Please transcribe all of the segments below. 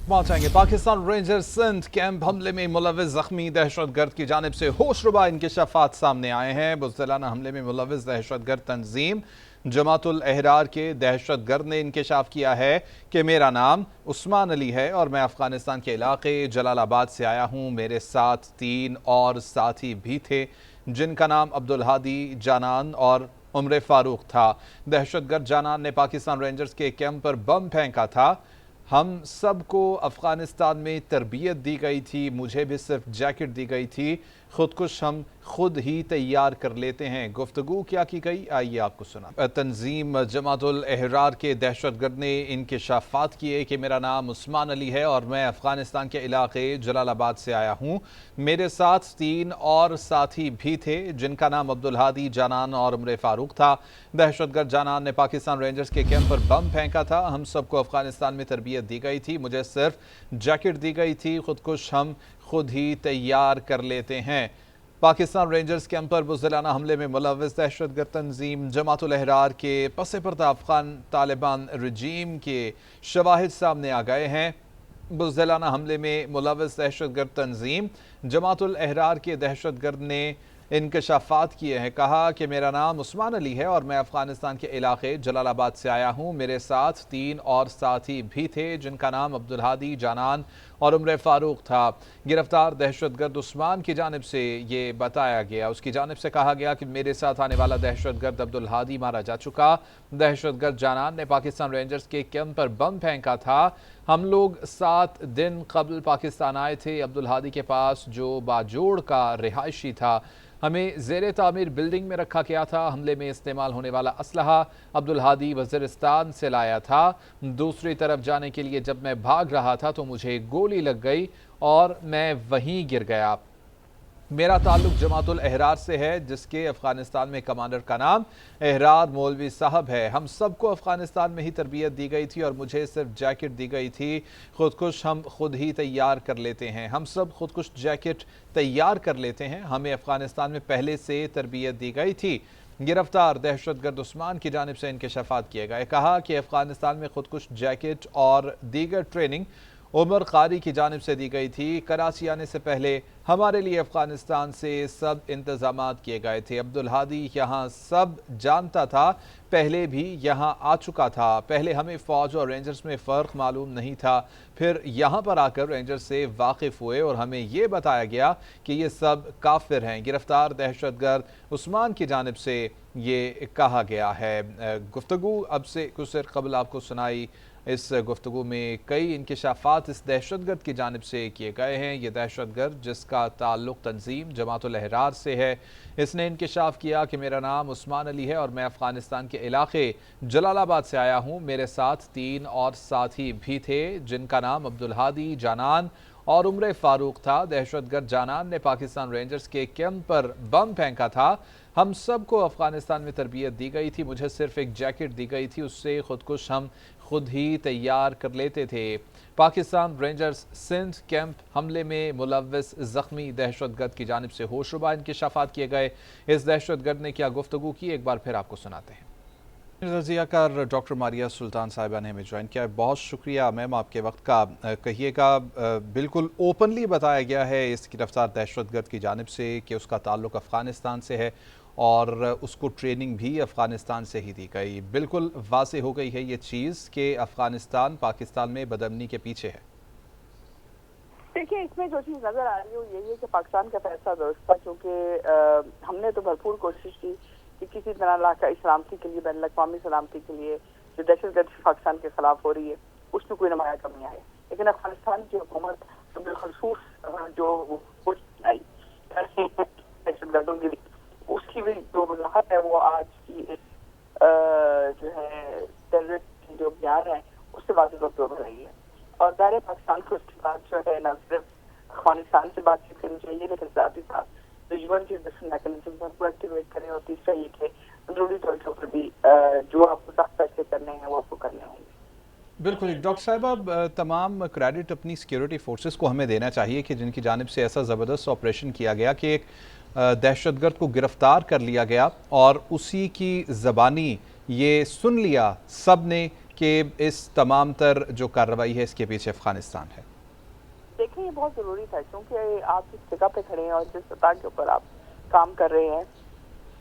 पहुंचेंगे। Pakistan rangers Sindh camp हमले में मुलविस जख्मी दहशतगर्द की जानिब से होशरुबा इंकशाफात सामने आए हैं। बुज़दिलाना हमले में मुलविस दहशतगर्द तंजीम जमातुल अहरार के दहशतगर्द ने इंकशाफ किया है कि मेरा नाम उस्मान अली है और मैं अफगानिस्तान के इलाके जलालाबाद से आया हूँ। मेरे साथ 3 और साथी भी थे जिनका नाम अब्दुल हादी, जानान और उम्र फारूक था। दहशतगर्द जानान ने पाकिस्तान रेंजर्स के कैंप पर बम फेंका था। हम सबको अफगानिस्तान में तरबियत दी गई थी, मुझे भी सिर्फ जैकेट दी गई थी। खुदकुश हम खुद ही तैयार कर लेते हैं। गुफ्तगू क्या की गई, आइए आपको सुना। तंजीम जमातुल अहरार के दहशतगर्द ने इंकशाफात किए कि मेरा नाम उस्मान अली है और मैं अफगानिस्तान के इलाके जलालाबाद से आया हूँ। मेरे साथ 3 और साथी भी थे जिनका नाम अब्दुल हादी, जानान और उम्र फारूक था। दहशतगर्द जानान ने पाकिस्तान रेंजर्स के कैंप पर बम फेंका था। हम सबको अफगानिस्तान में तरबियत दी गई थी, मुझे सिर्फ जैकेट दी गई थी। खुदकुश हम खुद ही तैयार कर लेते हैं। पाकिस्तान रेंजर्स कैंप पर बुज़दिलाना हमले में मुलविस दहशतगर्द तंजीम जमातुल अहरार के पस पर्दा अफगान तालिबान रजीम के शवाहिद सामने आ गए हैं। बुज़दिलाना हमले में मुलविस दहशतगर्द तंजीम जमातुल अहरार के दहशतगर्द ने इंकशाफात किए हैं। कहा कि मेरा नाम उस्मान अली है और मैं अफगानिस्तान के इलाके जलालाबाद से आया हूँ। मेरे साथ 3 और साथी भी थे जिनका नाम अब्दुल हादी, जानान और उम्र फारूक था। गिरफ्तार दहशतगर्द उस्मान की जानिब से ये बताया गया, उसकी जानिब से कहा गया कि मेरे साथ आने वाला दहशतगर्द अब्दुल हादी मारा जा चुका। दहशतगर्द जानान ने पाकिस्तान रेंजर्स के कैंप पर बम फेंका था। हम लोग 7 दिन कबल पाकिस्तान आए थे। अब्दुल हादी के पास जो बाजोड़ का रिहायशी था, हमें ज़ेर तामीर बिल्डिंग में रखा गया था। हमले में इस्तेमाल होने वाला असलहा अब्दुल हादी वज़ीरिस्तान से लाया था। दूसरी तरफ जाने के लिए जब मैं भाग रहा था तो मुझे गोली लग गई और मैं वहीं गिर गया। मेरा ताल्लुक जमातुल अहरार से है जिसके अफगानिस्तान में कमांडर का नाम अहरार मौलवी साहब है। हम सबको अफगानिस्तान में ही तरबियत दी गई थी और मुझे सिर्फ जैकेट दी गई थी। खुदकुश हम खुद ही तैयार कर लेते हैं। हम सब खुदकुश जैकेट तैयार कर लेते हैं। हमें अफगानिस्तान में पहले से तरबियत दी गई थी। गिरफ्तार दहशतगर्द उस्मान की जानिब से इंकशाफात किए गए। कहा कि अफगानिस्तान में खुदकुश जैकेट और दीगर ट्रेनिंग उमर कारी की जानिब से दी गई थी। कराची आने से पहले हमारे लिए अफगानिस्तान से सब इंतजामात किए गए थे। अब्दुल हादी यहाँ सब जानता था, पहले भी यहाँ आ चुका था। पहले हमें फ़ौज और रेंजर्स में फ़र्क मालूम नहीं था, फिर यहाँ पर आकर रेंजर्स से वाकिफ़ हुए और हमें ये बताया गया कि ये सब काफिर हैं। गिरफ्तार दहशतगर्द उस्मान की जानिब से ये कहा गया है। गुफ्तगू अब से कुछ देर कबल आपको सुनाई। इस गुफ्तगू में कई इंकशाफात इस दहशतगर्द की जानिब से किए गए हैं। ये दहशतगर्द जिसका ताल्लुक तंजीम जमातुल अहरार से है, इसने इंकशाफ किया कि मेरा नाम उस्मान अली है और मैं अफगानिस्तान के इलाके जलालाबाद से आया हूँ। मेरे साथ 3 और साथी भी थे जिनका नाम अब्दुल हादी, जानान और उम्र फारूक था। दहशतगर्द जानान ने पाकिस्तान रेंजर्स के कैंप पर बम फेंका था। हम सबको अफगानिस्तान में तरबियत दी गई थी, मुझे सिर्फ एक जैकेट दी गई थी, उससे खुदकुश हम खुद ही तैयार कर लेते थे। पाकिस्तान रेंजर्स सिंध कैंप हमले में मुलविस जख्मी दहशतगर्द की जानिब से होशरुबा इंकशाफात किए गए। इस दहशतगर्द ने क्या गुफ्तगू की, एक बार फिर आपको सुनाते हैं। रज़ियाकार डॉक्टर मारिया सुल्तान साहिबा ने हमें ज्वाइन किया, बहुत शुक्रिया मैम आपके वक्त का। कहिएगा, बिल्कुल ओपनली बताया गया है इस गिरफ्तार दहशतगर्द की जानिब से कि उसका ताल्लुक अफ़गानिस्तान से है और उसको ट्रेनिंग भी अफ़गानिस्तान से ही दी गई। बिल्कुल वाज़े हो गई है ये चीज़ कि अफ़गानिस्तान पाकिस्तान में बदअमनी के पीछे है। देखिए, इसमें जो चीज़ नज़र आ रही है यही है कि पाकिस्तान का फैसला दुरुस्त था, क्योंकि हमने तो भरपूर कोशिश की कि किसी तरह इलाका सलामती के लिए, बैन अवी सलामती के लिए जो दहशतगर्दी पाकिस्तान के खिलाफ हो रही है उसमें कोई नुमाया कमी आए। लेकिन अफगानिस्तान की हुकूमत तो बिलखसूस जो आई दहशतगर्दों की, उसकी भी जो वजाहत है वो आज की जो है टेररिस्ट की जो बयान है उससे वाज़ेह तौर पर हो रही है। और दायरे पाकिस्तान को उसके बाद जो है न सिर्फ अफगानिस्तान से बातचीत करनी चाहिए, लेकिन साथ ही साथ दुश्मन के मैकेनिज्म को एक्टिवेट करें। और तीसरा ये कि अंदरूनी तौर के ऊपर भी जो आपको सख्त फैसले करने हैं वो आपको करने होंगे। बिल्कुल डॉक्टर साहब, अब तमाम क्रेडिट अपनी सिक्योरिटी फोर्सेस को हमें देना चाहिए कि जिनकी जानिब से ऐसा ज़बरदस्त ऑपरेशन किया गया कि एक दहशतगर्द को गिरफ्तार कर लिया गया और उसी की ज़बानी ये सुन लिया सब ने कि इस तमाम तर जो कार्रवाई है इसके पीछे अफगानिस्तान है? देखिए, ये बहुत ज़रूरी था, क्योंकि आप जिस जगह पे खड़े हैं और जिस सतह के ऊपर आप काम कर रहे हैं,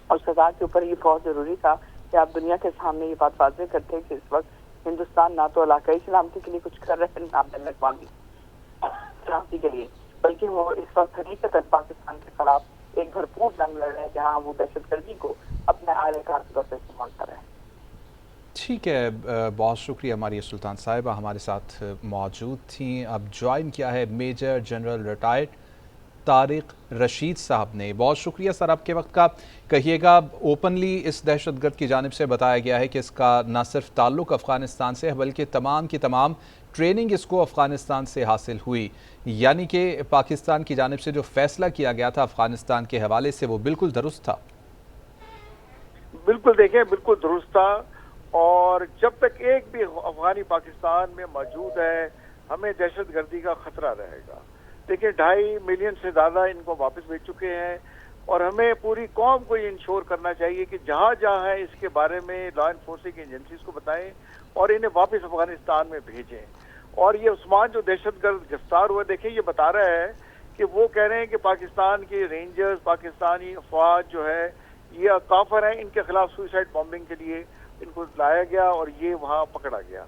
और सतह के ऊपर ये बहुत ज़रूरी था कि आप दुनिया के सामने ये बात वाज़ेह करते हैं कि इस वक्त हिंदुस्तान ना तो इलाकाई सलामती के लिए कुछ कर रहे हैं, ना बैन अवी सलामती के लिए, बल्कि वो इस वक्त हकीकतन पाकिस्तान के खिलाफ एक भरपूर जंग लड़ रहे हैं, जहाँ वो दहशतगर्दी को अपने आले कार के तौर पर इस्तेमाल कर रहे हैं। ठीक है, बहुत शुक्रिया। हमारी सुल्तान साहिबा हमारे साथ मौजूद थी। अब ज्वाइन किया है major general retired Tariq Rashid साहब ने। बहुत शुक्रिया सर आपके वक्त का। कहिएगा, ओपनली इस दहशतगर्द की जानिब से बताया गया है कि इसका न सिर्फ ताल्लुक़ अफ़गानिस्तान से है बल्कि तमाम की तमाम ट्रेनिंग इसको अफ़गानिस्तान से हासिल हुई, यानी कि पाकिस्तान की जानिब से जो फ़ैसला किया गया था अफ़गानिस्तान के हवाले से वो बिल्कुल दुरुस्त था। बिल्कुल, देखें, बिल्कुल दुरुस्त था। और जब तक एक भी अफगानी पाकिस्तान में मौजूद है, हमें दहशतगर्दी का खतरा रहेगा। देखिए, 2.5 मिलियन से ज़्यादा इनको वापस भेज चुके हैं, और हमें पूरी कौम को इंश्योर करना चाहिए कि जहाँ जहाँ है इसके बारे में लॉ इन्फोर्सिंग एजेंसीज को बताएं और इन्हें वापस अफगानिस्तान में भेजें। और ये उस्मान जो दहशतगर्द गिरफ्तार हुआ, देखिए ये बता रहा है कि वो कह रहे हैं कि पाकिस्तान के रेंजर्स, पाकिस्तानी अफवाज जो है ये काफिर हैं, इनके खिलाफ सुसाइड बॉम्बिंग के लिए इनको लाया गया और ये वहाँ पकड़ा गया।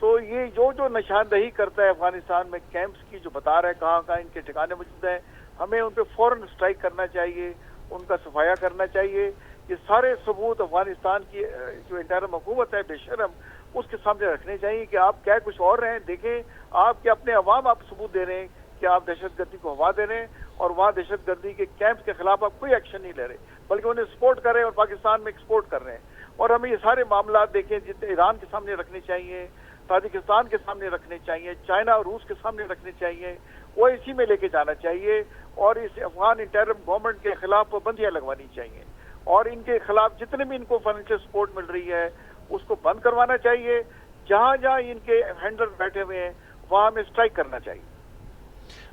तो ये जो निशानदही करता है अफगानिस्तान में कैंप्स की, जो बता रहा है कहाँ कहाँ इनके ठिकाने मौजूद हैं, हमें उन पर फौरन स्ट्राइक करना चाहिए, उनका सफाया करना चाहिए। ये सारे सबूत अफगानिस्तान की जो इंटरम हुकूमत है बेशरम, उसके सामने रखने चाहिए कि आप क्या कुछ और रहे हैं। देखें, आप क्या अपने अवाम आप सबूत दे रहे हैं कि आप दहशतगर्दी को हवा दे रहे हैं, और वहाँ दहशतगर्दी के कैंप्स के खिलाफ आप कोई एक्शन नहीं ले रहे, बल्कि उन्हें सपोर्ट कर रहे हैं और पाकिस्तान में एक्सपोर्ट कर रहे हैं। और हमें ये सारे मामला देखें, जितने ईरान के सामने रखने चाहिए, ताजिकिस्तान के सामने रखने चाहिए, चाइना और रूस के सामने रखने चाहिए, वो इसी में लेके जाना चाहिए। और इस अफगान इंटरम गवर्नमेंट के खिलाफ पाबंदियां लगवानी चाहिए, और इनके खिलाफ जितने भी इनको फाइनेंशियल सपोर्ट मिल रही है उसको बंद करवाना चाहिए। जहां जहां इनके हैंडलर बैठे हुए हैं वहां हमें स्ट्राइक करना चाहिए।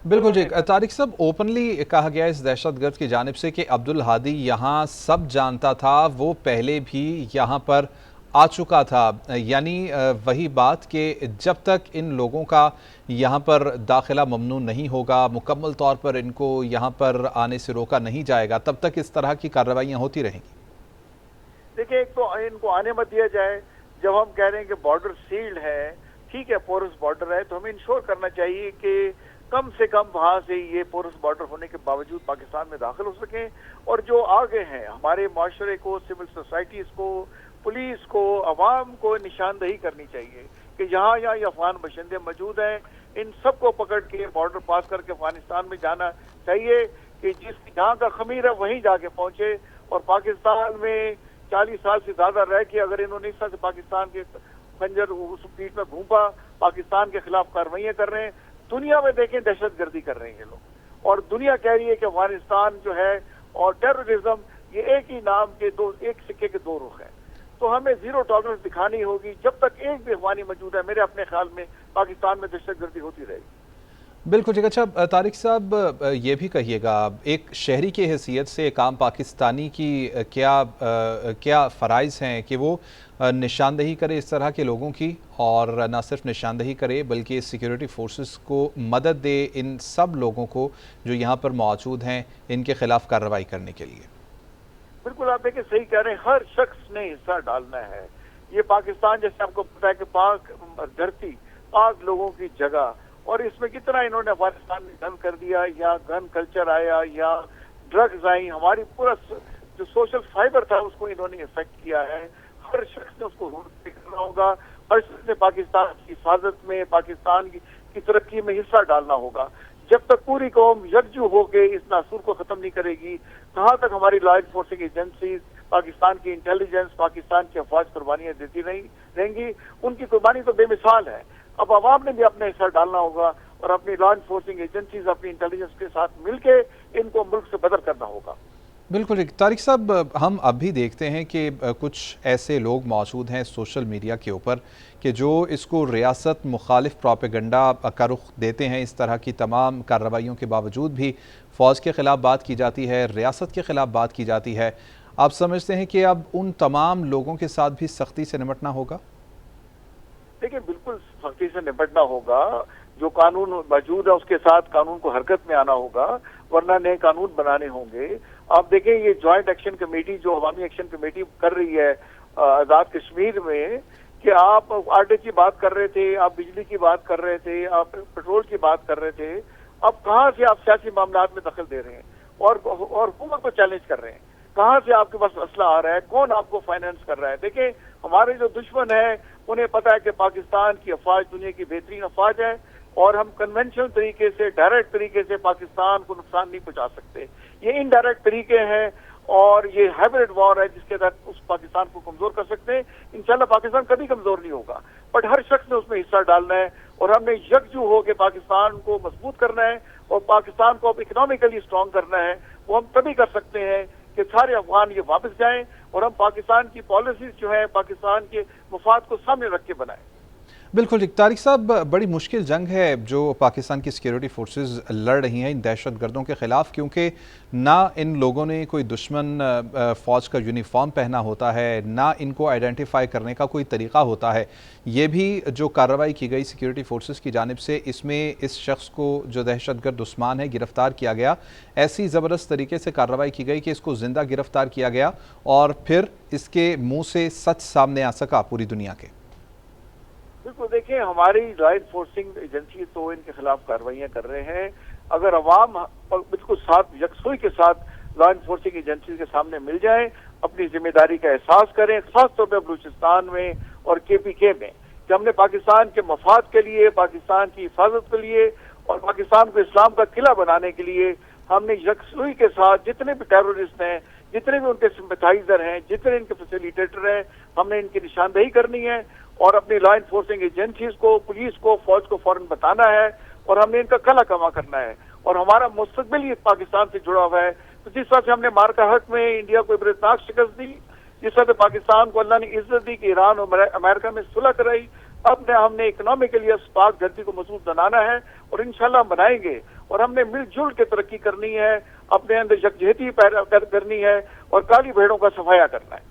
बिल्कुल जी। तारिक साहब, ओपनली कहा गया इस दहशतगर्द की जानिब से कि अब्दुल हादी यहाँ सब जानता था, वो पहले भी यहाँ पर आ चुका था, यानी वही बात कि जब तक इन लोगों का यहाँ पर दाखिला ममनू नहीं होगा, मुकम्मल तौर पर इनको यहाँ पर आने से रोका नहीं जाएगा, तब तक इस तरह की कार्रवाइयाँ होती रहेंगी। देखिए, एक तो इनको आने मत दिया जाए। जब हम कह रहे हैं कि बॉर्डर सील्ड है, ठीक है, पोरस बॉर्डर है, तो हमें इंश्योर करना चाहिए कि कम से कम वहां से ये पोरस बॉर्डर होने के बावजूद पाकिस्तान में दाखिल हो सकें। और जो आगे हैं, हमारे माशरे को, सिविल सोसाइटीज को, पुलिस को, अवाम को निशानदही करनी चाहिए कि जहाँ जहाँ ये अफगान बशिंदे मौजूद हैं, इन सबको पकड़ के बॉर्डर पास करके अफगानिस्तान में जाना चाहिए, कि जहाँ का खमीर है वहीं जाके पहुंचे। और पाकिस्तान में 40 साल से ज्यादा रह के अगर इन्होंने इस तरह से पाकिस्तान के खंजर उस पीठ में घूंपा, पाकिस्तान के खिलाफ कार्रवाइयां कर रहे हैं, दुनिया में देखें दहशतगर्दी कर रहे हैं ये लोग, और दुनिया कह रही है कि अफगानिस्तान जो है और टेररिज्म ये एक ही नाम के एक सिक्के के दो रुख हैं। तो हमें जीरो टॉलरेंस दिखानी होगी। जब तक एक भी अफगानी मौजूद है, मेरे अपने ख्याल में पाकिस्तान में दहशतगर्दी होती रहेगी। बिल्कुल ठीक। अच्छा तारिक साहब, ये भी कहिएगा, एक शहरी की हैसियत से एक आम पाकिस्तानी की क्या फ़राइज़ हैं कि वो निशानदही करे इस तरह के लोगों की, और न सिर्फ निशानदही करे बल्कि सिक्योरिटी फोर्सेस को मदद दे इन सब लोगों को जो यहाँ पर मौजूद हैं, इनके खिलाफ कार्रवाई करने के लिए। बिल्कुल, आप देखिए सही कह रहे हैं, हर शख्स ने हिस्सा डालना है। ये पाकिस्तान, जैसे आपको पता है कि पाक धरती, पाक लोगों की जगह, और इसमें कितना इन्होंने अफगानिस्तान में गन कर दिया, या गन कल्चर आया, या ड्रग्स आई, हमारी पूरा जो सोशल फाइबर था उसको इन्होंने इफेक्ट किया है। हर शख्स ने उसको करना होगा, हर शख्स ने पाकिस्तान की हिफाजत में, पाकिस्तान की तरक्की में हिस्सा डालना होगा। जब तक पूरी कौम यकजू होकर इस नासूर को खत्म नहीं करेगी, कहाँ तक हमारी लॉ इन्फोर्सिंग एजेंसीज, पाकिस्तान की इंटेलिजेंस, पाकिस्तान की अफवाज कुर्बानियां देती रहेंगी। उनकी कुर्बानी तो बेमिसाल है। अब अवाम ने भी अपना हिस्सा डालना होगा, और अपनी लॉ इन्फोर्सिंग एजेंसीज, अपनी इंटेलिजेंस के साथ मिलकर इनको मुल्क से बदर करना होगा। बिल्कुल ठीक। तारिक साहब, हम अब भी देखते हैं कि कुछ ऐसे लोग मौजूद हैं सोशल मीडिया के ऊपर कि जो इसको रियासत मुखालिफ प्रोपेगेंडा का रुख देते हैं। इस तरह की तमाम कार्रवाइयों के बावजूद भी फ़ौज के ख़िलाफ़ बात की जाती है, रियासत के ख़िलाफ़ बात की जाती है। आप समझते हैं कि अब उन तमाम लोगों के साथ भी सख्ती से निपटना होगा? देखिए बिल्कुल सख्ती से निपटना होगा। जो कानून मौजूद है उसके साथ कानून को हरकत में आना होगा, वरना नए कानून बनाने होंगे। आप देखें ये ज्वाइंट एक्शन कमेटी जो अवामी एक्शन कमेटी कर रही है आजाद कश्मीर में, कि आप आटे की बात कर रहे थे, आप बिजली की बात कर रहे थे, आप पेट्रोल की बात कर रहे थे, अब कहाँ से आप सियासी मामलात में दखल दे रहे हैं और हुकूमत को चैलेंज कर रहे हैं? कहाँ से आपके पास असला आ रहा है? कौन आपको फाइनेंस कर रहा है? देखिए हमारे जो दुश्मन है उन्हें पता है कि पाकिस्तान की अफवाज दुनिया की बेहतरीन अफवाज है और हम कन्वेंशनल तरीके से, डायरेक्ट तरीके से पाकिस्तान को नुकसान नहीं पहुंचा सकते। ये इनडायरेक्ट तरीके हैं और ये हाइब्रिड वॉर है जिसके तहत उस पाकिस्तान को कमजोर कर सकते हैं। इंशाल्लाह पाकिस्तान कभी कमजोर नहीं होगा, बट हर शख्स ने उसमें हिस्सा डालना है और हमने यकजू होकर पाकिस्तान को मजबूत करना है और पाकिस्तान को अब इकोनॉमिकली स्ट्रांग करना है। वो हम तभी कर सकते हैं कि सारे अफगान ये वापस जाएं और हम पाकिस्तान की पॉलिसीज जो है पाकिस्तान के मफाद को सामने रख के बनाएं। बिल्कुल ठीक। तारिक साहब, बड़ी मुश्किल जंग है जो पाकिस्तान की सिक्योरिटी फोर्सेस लड़ रही हैं इन दहशतगर्दों के ख़िलाफ़, क्योंकि ना इन लोगों ने कोई दुश्मन फ़ौज का यूनिफॉर्म पहना होता है, ना इनको आइडेंटिफाई करने का कोई तरीक़ा होता है। ये भी जो कार्रवाई की गई सिक्योरिटी फोर्सेस की जानिब से, इसमें इस शख्स को जो दहशतगर्द उस्मान है गिरफ़्तार किया गया, ऐसी ज़बरदस्त तरीके से कार्रवाई की गई कि इसको ज़िंदा गिरफ़्तार किया गया और फिर इसके मुँह से सच सामने आ सका पूरी दुनिया के। बिल्कुल, देखिए हमारी लॉ इन्फोर्सिंग एजेंसी तो इनके खिलाफ कार्रवाइयां कर रहे हैं। अगर अवाम बिल्कुल साथ यकसुई के साथ लॉ इन्फोर्सिंग एजेंसी के सामने मिल जाए, अपनी जिम्मेदारी का एहसास करें, खासतौर पर बलूचिस्तान में और KPK में, कि हमने पाकिस्तान के मफाद के लिए, पाकिस्तान की हिफाजत के लिए और पाकिस्तान को इस्लाम का किला बनाने के लिए हमने यकसुई के साथ जितने भी टेररिस्ट हैं, जितने भी उनके सिंपैथाइजर हैं, जितने इनके फैसिलिटेटर हैं, हमने इनकी निशानदेही करनी है और अपनी लॉ इन्फोर्सिंग एजेंसीज को, पुलिस को, फौज को फौरन बताना है और हमने इनका कला कमा करना है। और हमारा मुस्तकबिल ही पाकिस्तान से जुड़ा हुआ है। तो जिस तरह से हमने मार्का हक में इंडिया को इबरतनाक शिकस्त दी, जिस तरह से पाकिस्तान को अल्लाह ने इज्जत दी कि ईरान और अमेरिका में सुलह कराई, अब हमने इकोनॉमिकली पाक धरती को मजबूत बनाना है और इंशाल्लाह बनाएंगे। और हमने मिलजुल के तरक्की करनी है, अपने अंदर यकजहती पैदा करनी है और काली भेड़ों का सफाया करना है।